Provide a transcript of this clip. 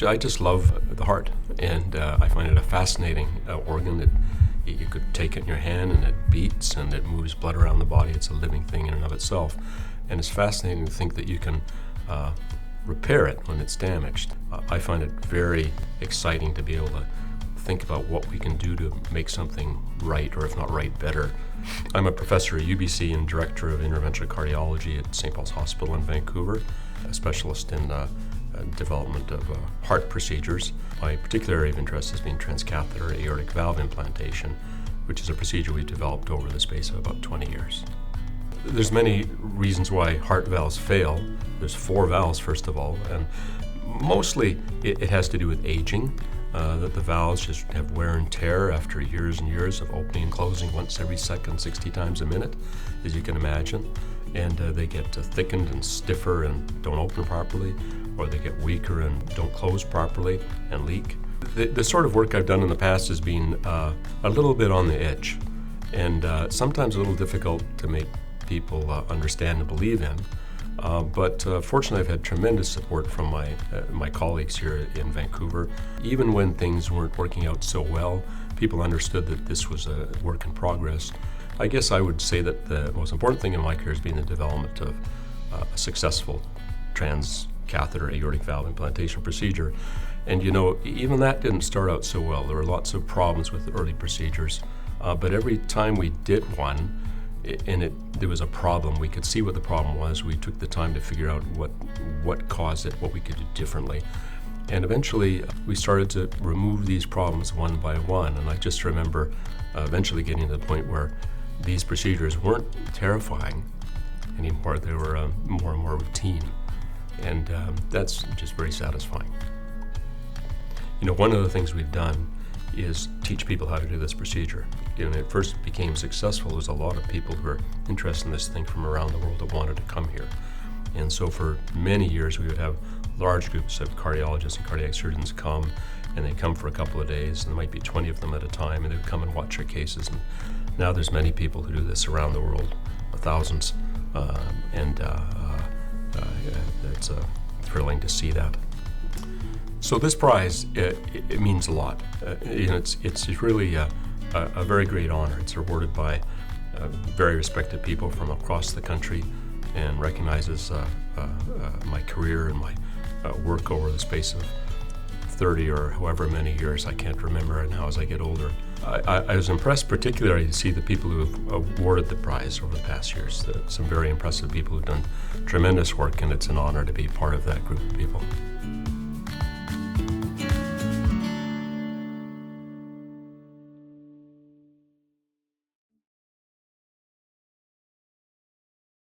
I just love the heart, and I find it a fascinating organ that you could take it in your hand and it beats and it moves blood around the body. It's a living thing in and of itself. And it's fascinating to think that you can repair it when it's damaged. I find it very exciting to be able to think about what we can do to make something right, or if not right, better. I'm a professor at UBC and director of interventional cardiology at St. Paul's Hospital in Vancouver, a specialist in development of heart procedures. My particular area of interest has been transcatheter aortic valve implantation, which is a procedure we've developed over the space of about 20 years. There's many reasons why heart valves fail. There's 4 valves, first of all, and mostly it has to do with aging, that the valves just have wear and tear after years and years of opening and closing once every second, 60 times a minute, as you can imagine. And they get thickened and stiffer and don't open properly, or they get weaker and don't close properly and leak. The sort of work I've done in the past has been a little bit on the edge, and sometimes a little difficult to make people understand and believe in. But fortunately, I've had tremendous support from my colleagues here in Vancouver. Even when things weren't working out so well, people understood that this was a work in progress. I guess I would say that the most important thing in my career has been the development of a successful transcatheter aortic valve implantation procedure. And even that didn't start out so well. There were lots of problems with the early procedures, but every time we did one, there was a problem. We could see what the problem was. We took the time to figure out what caused it, what we could do differently. And eventually, we started to remove these problems one by one. And I just remember eventually getting to the point where these procedures weren't terrifying anymore. They were more and more routine. And that's just very satisfying. One of the things we've done is teach people how to do this procedure. When it first became successful, there was a lot of people who were interested in this thing from around the world that wanted to come here. And so for many years, we would have large groups of cardiologists and cardiac surgeons come, and they'd come for a couple of days, and there might be 20 of them at a time, and they would come and watch our cases. And now there's many people who do this around the world, thousands, and it's thrilling to see that. So this prize, it means a lot. It's really a very great honor. It's awarded by very respected people from across the country, and recognizes my career and my work over the space of 30 or however many years. I can't remember now as I get older. I was impressed particularly to see the people who have awarded the prize over the past years. Some very impressive people who've done tremendous work, and it's an honor to be part of that group of people.